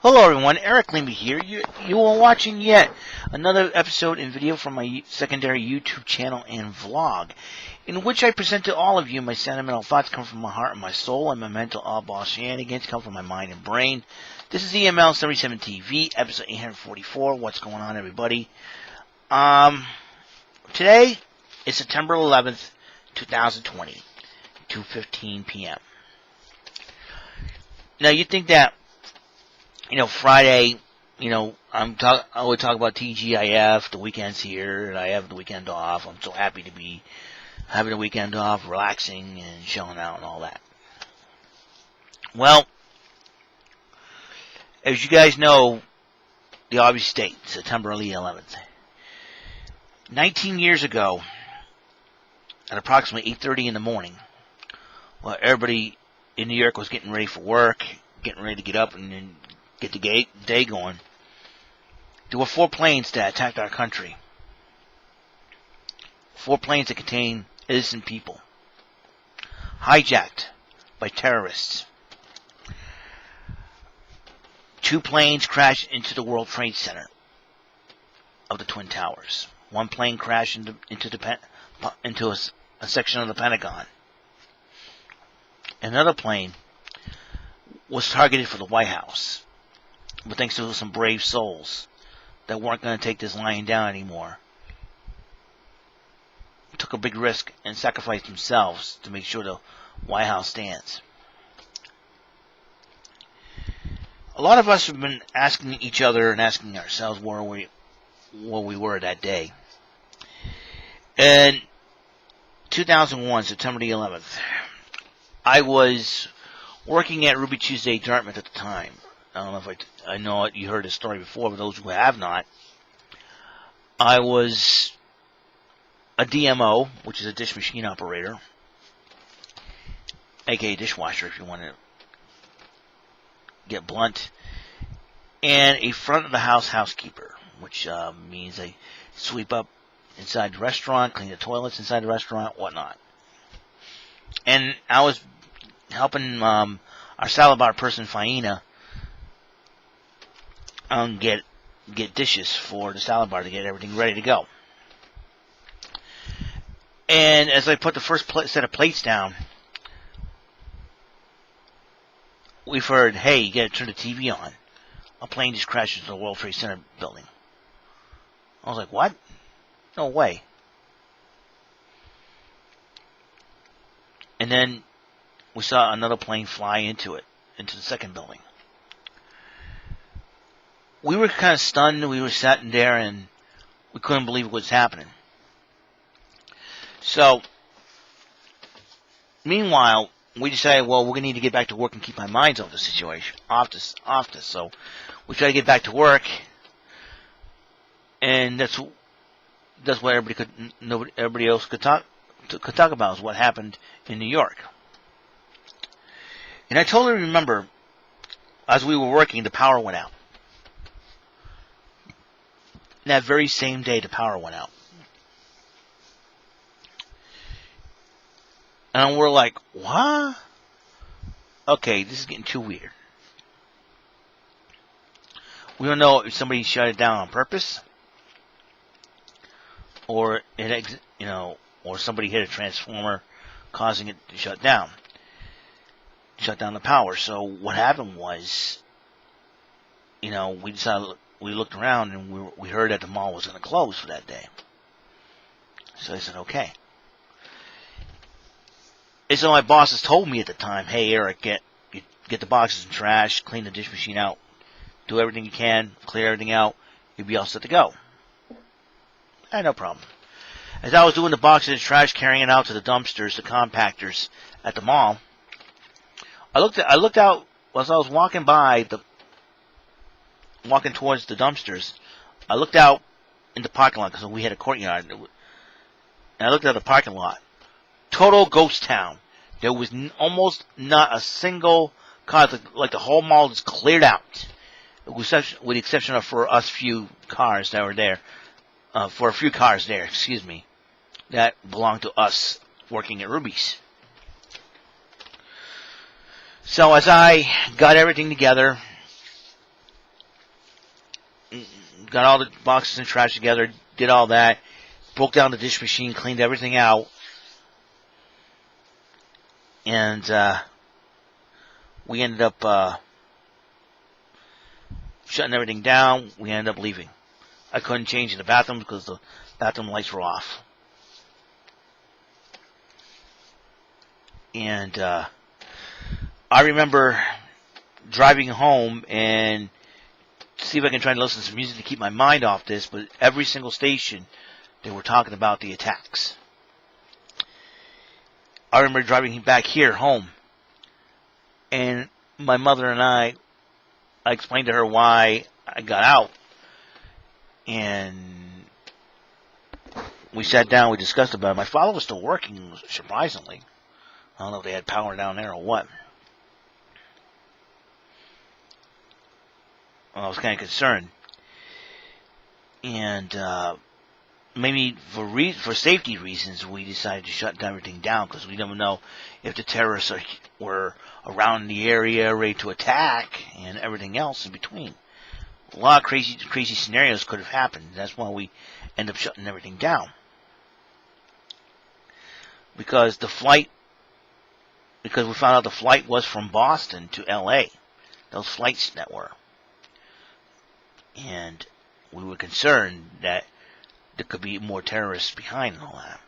Hello everyone, Eric Lemby here. You are watching yet another episode and video from my secondary YouTube channel and vlog, in which I present to all of you my sentimental thoughts come from my heart and my soul, and my mental oddball shenanigans come from my mind and brain. This is EML77 TV, episode 844. What's going on, everybody? Today is September 11th, 2020, 2:15 p.m. Now, you think that Friday, I would talk about TGIF, the weekend's here, and I have the weekend off. I'm so happy to be having the weekend off, relaxing and chilling out and all that. Well, as you guys know, the obvious date, September 11th. 19 years ago, at approximately 8:30 in the morning, while everybody in New York was getting ready for work, getting ready to get up and then get the day going, there were 4 planes that attacked our country. 4 planes that contained innocent people, hijacked by terrorists. 2 planes crashed into the World Trade Center of the Twin Towers. 1 plane crashed into a section of the Pentagon. Another plane was targeted for the White House. But thanks to some brave souls that weren't going to take this lying down anymore, took a big risk and sacrificed themselves to make sure the White House stands. A lot of us have been asking each other and asking ourselves where we were that day. In 2001, September the 11th, I was working at Ruby Tuesday, Dartmouth at the time. I don't know if I know you heard this story before, but those who have not, I was a DMO, which is a dish machine operator, aka dishwasher if you want to get blunt, and a front of the house housekeeper, which means I sweep up inside the restaurant, clean the toilets inside the restaurant, whatnot. And I was helping our salad bar person, Faina, get dishes for the salad bar to get everything ready to go. And as I put the first set of plates down, we've heard, "Hey, you gotta turn the TV on. A plane just crashed into the World Trade Center building." I was like, "What? No way." And then we saw another plane fly into the second building. We were kind of stunned. We were sitting there and we couldn't believe what was happening. So, meanwhile, we decided, well, we're going to need to get back to work and keep our minds off the situation, off this. So, we tried to get back to work, and that's what everybody else could talk about, is what happened in New York. And I totally remember, as we were working, the power went out. And that very same day, the power went out. And we're like, what? Okay, this is getting too weird. We don't know if somebody shut it down on purpose, or or somebody hit a transformer, causing it to shut down the power. So what happened was, we looked around and we heard that the mall was going to close for that day. So I said, okay. And so my bosses told me at the time, "Hey, Eric, get the boxes and trash, clean the dish machine out, do everything you can, clear everything out, you'll be all set to go." I had no problem. As I was doing the boxes and trash, carrying it out to the dumpsters, the compactors at the mall, I looked out as I was walking towards the dumpsters. I looked out in the parking lot because we had a courtyard, and I looked at the parking lot. Total ghost town. There was almost not a single car. Like the whole mall just cleared out, with the exception of for us few cars that were there. For a few cars there, that belonged to us working at Ruby's. So as I got everything together, got all the boxes and trash together, did all that, broke down the dish machine, cleaned everything out, and we ended up shutting everything down. We ended up leaving. I couldn't change in the bathroom because the bathroom lights were off. And I remember driving home and see if I can try to listen to some music to keep my mind off this, but every single station they were talking about the attacks. I remember driving back here home, and my mother and I explained to her why I got out, and we sat down, we discussed about it. My father was still working, surprisingly. I don't know if they had power down there or what. I was kind of concerned. And maybe for safety reasons, we decided to shut everything down because we never know if the terrorists were around the area ready to attack and everything else in between. A lot of crazy scenarios could have happened. That's why we end up shutting everything down. Because we found out the flight was from Boston to L.A. Those flights that were. And we were concerned that there could be more terrorists behind all that.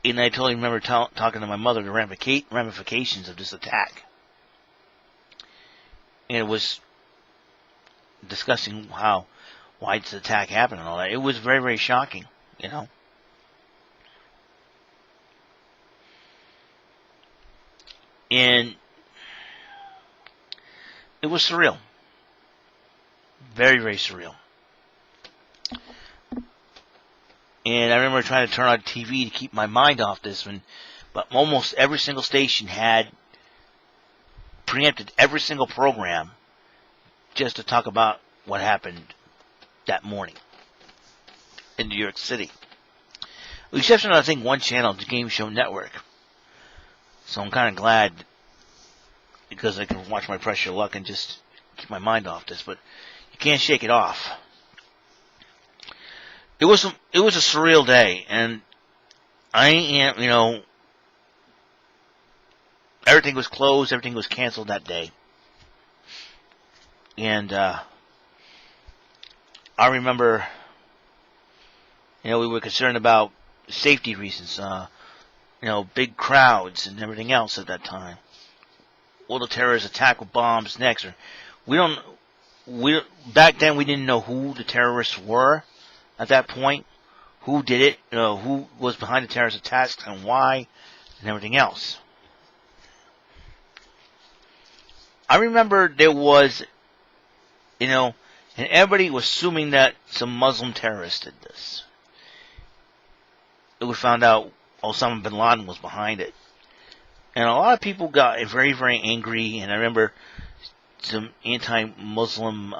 And I totally remember talking to my mother the ramifications of this attack. And it was discussing why this attack happened and all that. It was very, very shocking, you know. And it was surreal. Very, very surreal. And I remember trying to turn on TV to keep my mind off this one, but almost every single station had preempted every single program just to talk about what happened that morning in New York City. With the exception of, I think, one channel, the Game Show Network. So I'm kind of glad because I can watch my Press Your Luck and just keep my mind off this, but you can't shake it off. It was a surreal day, and everything was closed, everything was canceled that day. And I remember, we were concerned about safety reasons, big crowds and everything else at that time. Will the terrorists attack with bombs next? Back then we didn't know who the terrorists were at that point, who did it, who was behind the terrorist attacks and why, and everything else. I remember there was, and everybody was assuming that some Muslim terrorists did this. It was found out Osama bin Laden was behind it. And a lot of people got very, very angry, and I remember some anti-Muslim,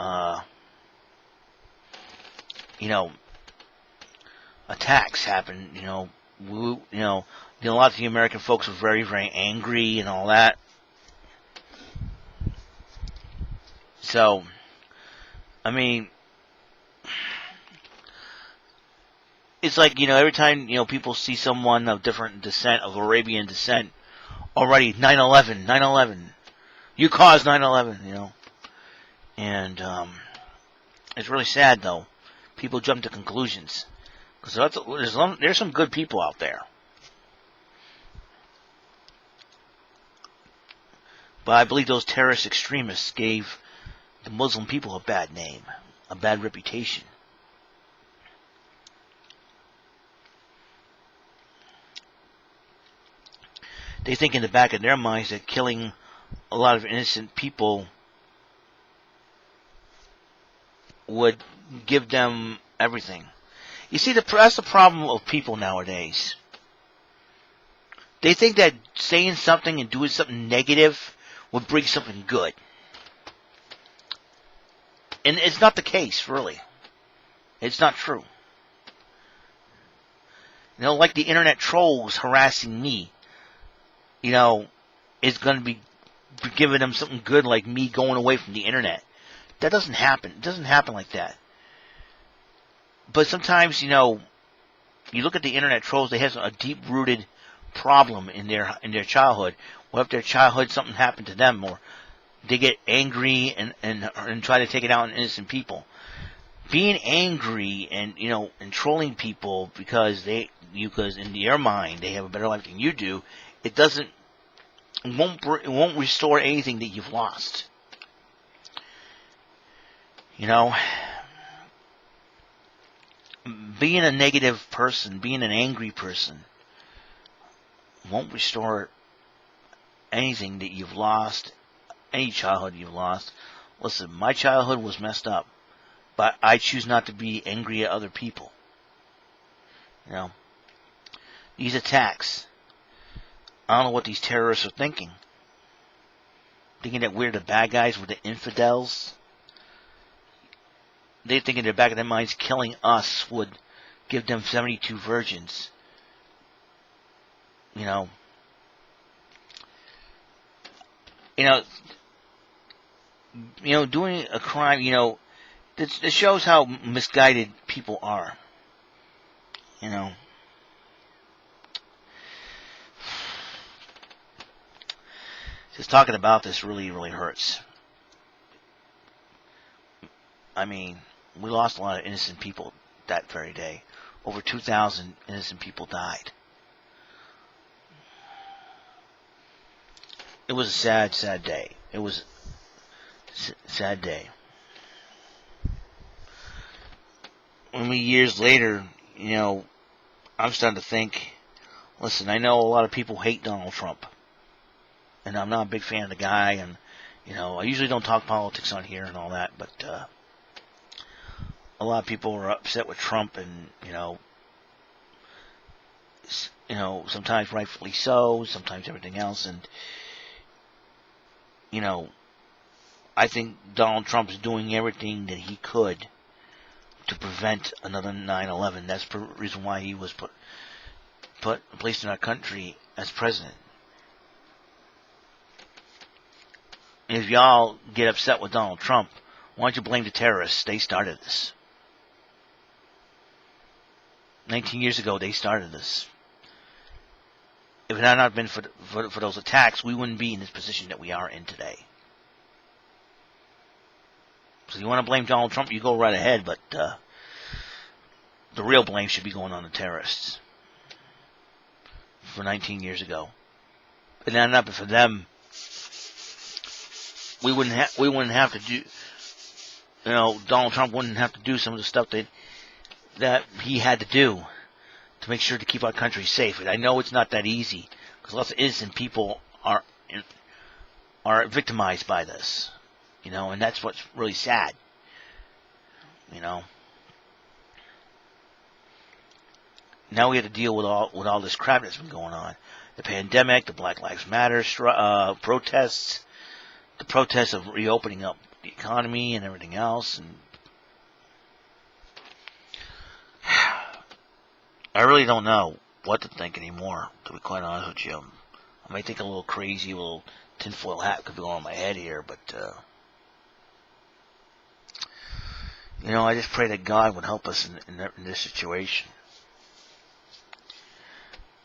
attacks happened. A lot of the American folks were very, very angry and all that. So, I mean, it's like, every time, people see someone of different descent, of Arabian descent, already 9/11, 9/11. You caused 9/11, And it's really sad, though. People jump to conclusions. Because there's some good people out there. But I believe those terrorist extremists gave the Muslim people a bad name, a bad reputation. They think in the back of their minds that killing a lot of innocent people would give them everything. You see, that's the problem of people nowadays. They think that saying something and doing something negative would bring something good. And it's not the case, really. It's not true. Like the internet trolls harassing me, is going to be giving them something good, like me going away from the internet That doesn't happen. It doesn't happen like that. But sometimes, you know, you look at the internet trolls, they have a deep-rooted problem in their childhood. What if their childhood something happened to them, or they get angry and try to take it out on innocent people? Being angry and, you know, and trolling people because in their mind they have a better life than you do, it won't restore anything that you've lost. You know, being a negative person, being an angry person, won't restore anything that you've lost, any childhood you've lost. Listen, my childhood was messed up, but I choose not to be angry at other people. You know, these attacks, I don't know what these terrorists are thinking. Thinking that we're the bad guys, we're the infidels. They're thinking in the back of their minds killing us would give them 72 virgins. You know, doing a crime, you know, it shows how misguided people are. You know, just talking about this really, really hurts. I mean, we lost a lot of innocent people that very day. Over 2,000 innocent people died. It was a sad, sad day. It was a sad day. Only years later, you know, I'm starting to think, listen, I know a lot of people hate Donald Trump. And I'm not a big fan of the guy, and, you know, I usually don't talk politics on here and all that, but, a lot of people are upset with Trump, and, you know, sometimes rightfully so, sometimes everything else, and, you know, I think Donald Trump is doing everything that he could to prevent another 9/11. That's the reason why he was placed in our country as president. And if y'all get upset with Donald Trump, why don't you blame the terrorists? They started this. 19 years ago, they started this. If it had not been for those attacks, we wouldn't be in this position that we are in today. So you want to blame Donald Trump, you go right ahead, but the real blame should be going on the terrorists for 19 years ago. If it had not been for them, we wouldn't have to do. You know, Donald Trump wouldn't have to do some of the stuff that he had to do to make sure to keep our country safe. And I know it's not that easy, because lots of innocent people are victimized by this. You know, and that's what's really sad. You know, now we have to deal with all this crap that's been going on: the pandemic, the Black Lives Matter protests, the protests of reopening up the economy and everything else. And I really don't know what to think anymore, to be quite honest with you. I might think a little crazy, a little tinfoil hat could be on my head here, but you know, I just pray that God would help us in this situation.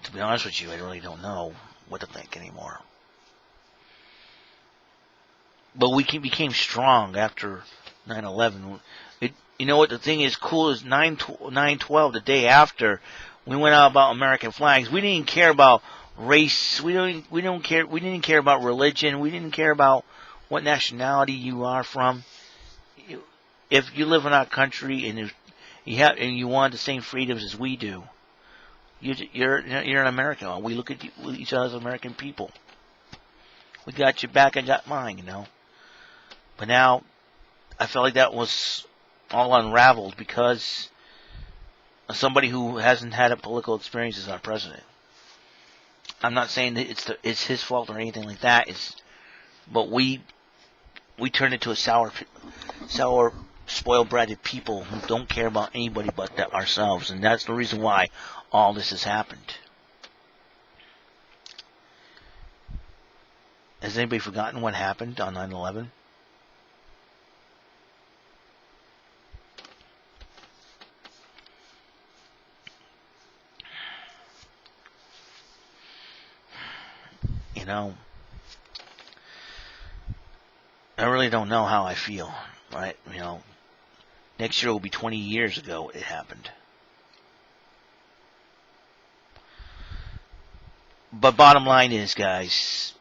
To be honest with you, I really don't know what to think anymore. But we became strong after 9/11. You know what the thing is cool is 9/12, the day after, we went out about American flags. We didn't care about race. We didn't care about religion. We didn't care about what nationality you are from. If you live in our country and you want the same freedoms as we do, you're an American. We look at each other as American people. We got your back, I got mine, you know. But now, I felt like that was all unraveled because of somebody who hasn't had a political experience as our president. I'm not saying that it's his fault or anything like that. But we turned into a sour, spoiled-bratted people who don't care about anybody but ourselves, and that's the reason why all this has happened. Has anybody forgotten what happened on 9/11? know, I really don't know how I feel, right? You know, next year will be 20 years ago it happened. But bottom line is, guys,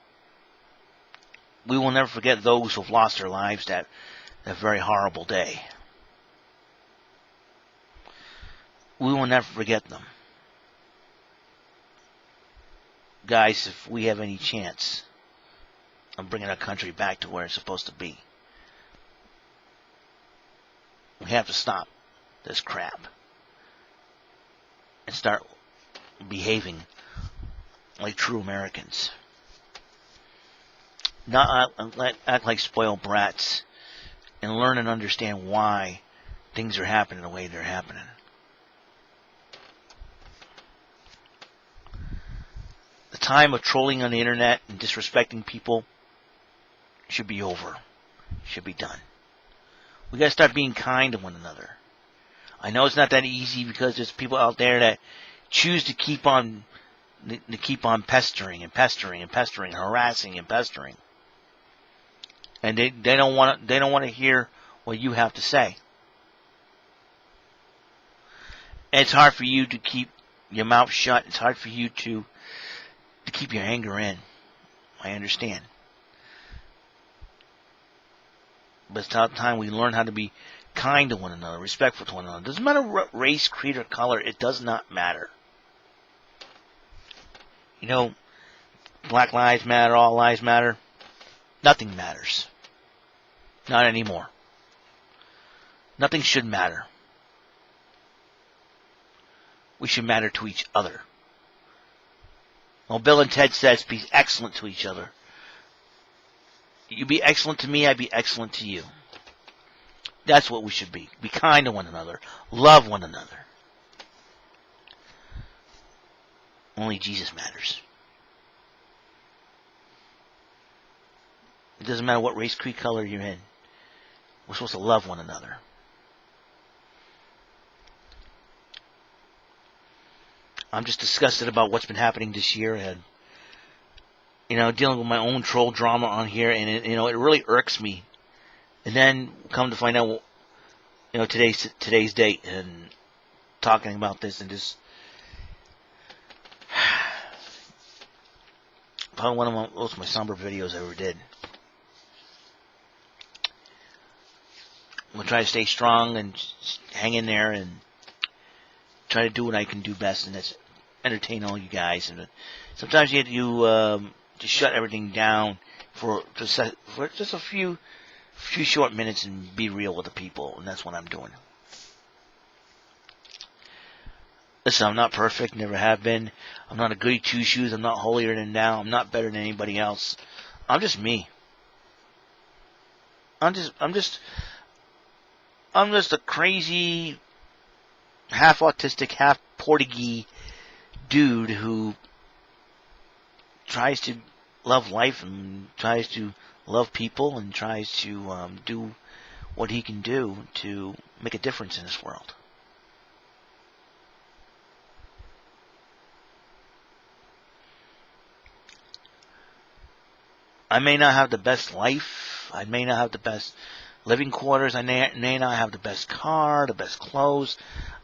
we will never forget those who've lost their lives that very horrible day. We will never forget them. Guys, if we have any chance of bringing our country back to where it's supposed to be, we have to stop this crap and start behaving like true Americans. Not act like spoiled brats, and learn and understand why things are happening the way they're happening. The time of trolling on the internet and disrespecting people should be over. Should be done. We gotta start being kind to one another. I know it's not that easy because there's people out there that choose to keep on pestering and pestering and pestering, harassing and pestering. And they don't want to hear what you have to say. And it's hard for you to keep your mouth shut. It's hard for you to keep your anger in. I understand. But it's time we learn how to be kind to one another, respectful to one another. It doesn't matter what race, creed, or color. It does not matter. You know, Black Lives Matter, all lives matter. Nothing matters. Not anymore. Nothing should matter. We should matter to each other. Well, Bill and Ted says, be excellent to each other. You be excellent to me, I be excellent to you. That's what we should be. Be kind to one another. Love one another. Only Jesus matters. It doesn't matter what race, creed, color you're in. We're supposed to love one another. I'm just disgusted about what's been happening this year, and dealing with my own troll drama on here, and it really irks me. And then come to find out, today's date, and talking about this, and just probably one of most of my somber videos I ever did. I'm going to try to stay strong and hang in there and try to do what I can do best, and that's entertain all you guys. And sometimes you have to shut everything down for just a few short minutes and be real with the people, and that's what I'm doing. Listen, I'm not perfect, never have been. I'm not a goody two-shoes. I'm not holier than thou. I'm not better than anybody else. I'm just me. I'm just a crazy, half autistic, half Portuguese dude who tries to love life and tries to love people and tries to do what he can do to make a difference in this world. I may not have the best life. I may not have the best living quarters. I may not have the best car, the best clothes.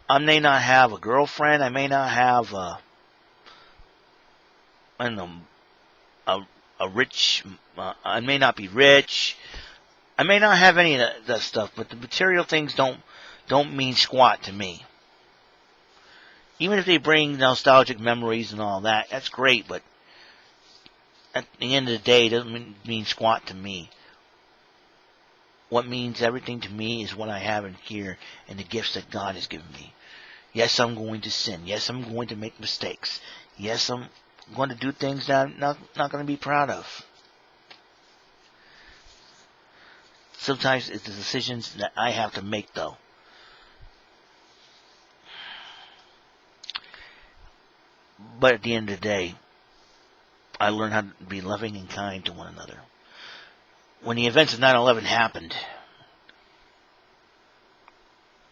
I may not have a girlfriend. I may not have a rich. I may not be rich. I may not have any of that stuff. But the material things don't mean squat to me. Even if they bring nostalgic memories and all that, that's great. But at the end of the day, it doesn't mean squat to me. What means everything to me is what I have in here and the gifts that God has given me. Yes, I'm going to sin. Yes, I'm going to make mistakes. Yes, I'm going to do things that I'm not going to be proud of. Sometimes it's the decisions that I have to make, though. But at the end of the day, I learned how to be loving and kind to one another. When the events of 9/11 happened,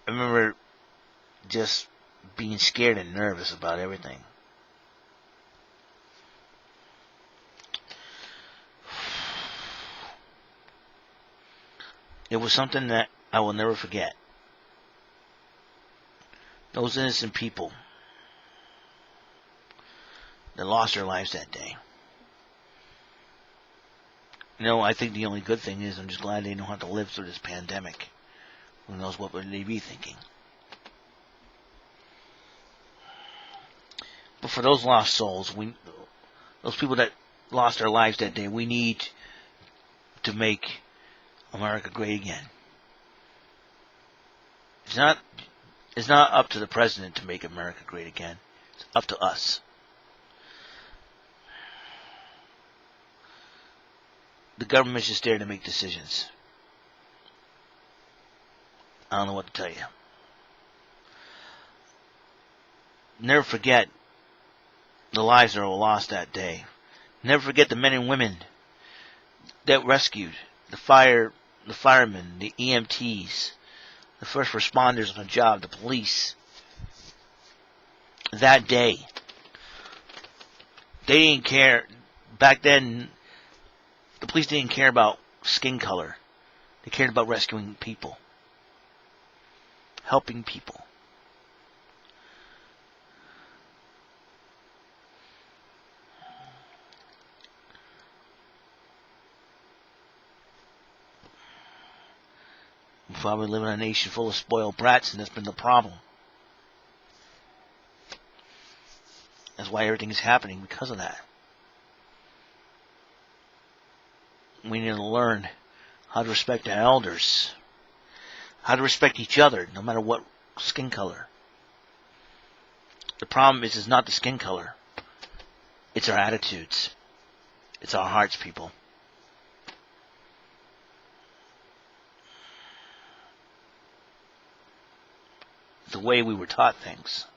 I remember just being scared and nervous about everything. It was something that I will never forget. Those innocent people that lost their lives that day. You know, I think the only good thing is I'm just glad they don't have to live through this pandemic. Who knows what would they be thinking? But for those lost souls, those people that lost their lives that day, we need to make America great again. It's not up to the president to make America great again. It's up to us. The government's just there to make decisions. I don't know what to tell you. Never forget the lives that were lost that day. Never forget the men and women that rescued, the firemen, the EMTs, the first responders on the job, the police. That day, they didn't care. Back then, the police didn't care about skin color. They cared about rescuing people, helping people. We probably live in a nation full of spoiled brats, and that's been the problem. That's why everything is happening, because of that. We need to learn how to respect our elders, how to respect each other, no matter what skin color. The problem is not the skin color. It's our attitudes. It's our hearts, people. The way we were taught things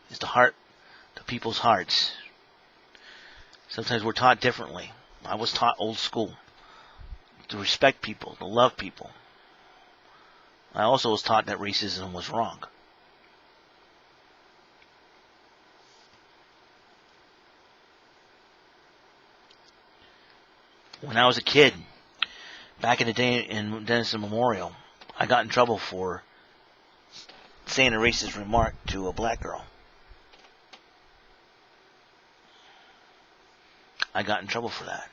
is the people's hearts. Sometimes we're taught differently. I was taught old school, to respect people, to love people. I also was taught that racism was wrong. When I was a kid, back in the day in Denison Memorial, I got in trouble for saying a racist remark to a black girl. I got in trouble for that.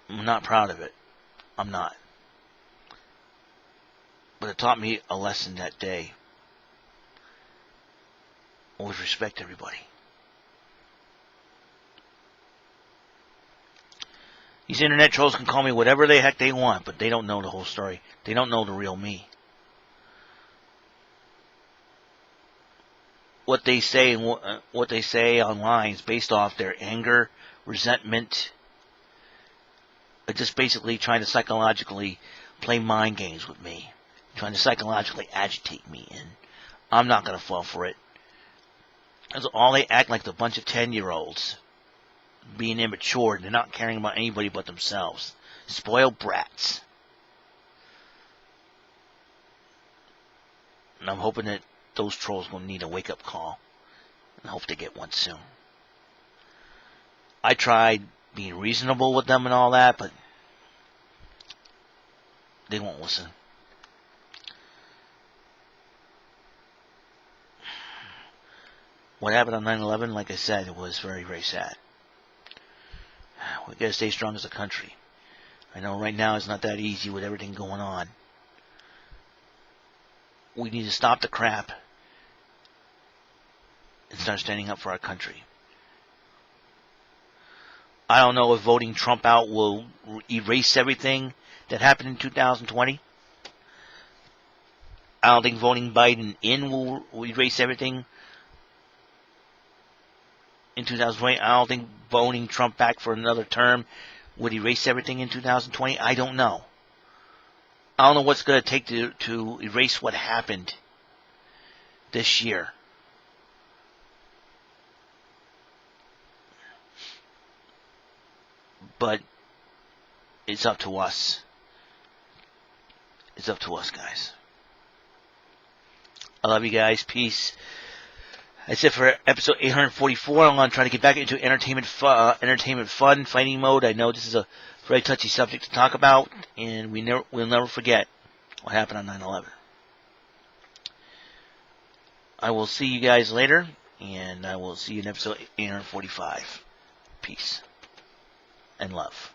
I'm not proud of it. I'm not. But it taught me a lesson that day. Always respect everybody. These internet trolls can call me whatever the heck they want, but they don't know the whole story. They don't know the real me. What they say and what they say online is based off their anger, resentment. They're just basically trying to psychologically play mind games with me, trying to psychologically agitate me, and I'm not going to fall for it. That's all they act like, a bunch of 10-year-olds being immature, and they're not caring about anybody but themselves. Spoiled brats. And I'm hoping that those trolls will need a wake-up call, and I hope they get one soon. I tried being reasonable with them and all that, but they won't listen. What happened on 9/11, like I said, it was very, very sad. We gotta stay strong as a country. I know right now it's not that easy with everything going on. We need to stop the crap and start standing up for our country. I don't know if voting Trump out will erase everything that happened in 2020. I don't think voting Biden in will erase everything in 2020. I don't think voting Trump back for another term would erase everything in 2020. I don't know. I don't know what's going to take to erase what happened this year. But it's up to us. It's up to us, guys. I love you guys. Peace. That's it for episode 844. I'm going to try to get back into entertainment fun, fighting mode. I know this is a very touchy subject to talk about, and we'll never forget what happened on 9/11. I will see you guys later, and I will see you in episode 845. Peace and love.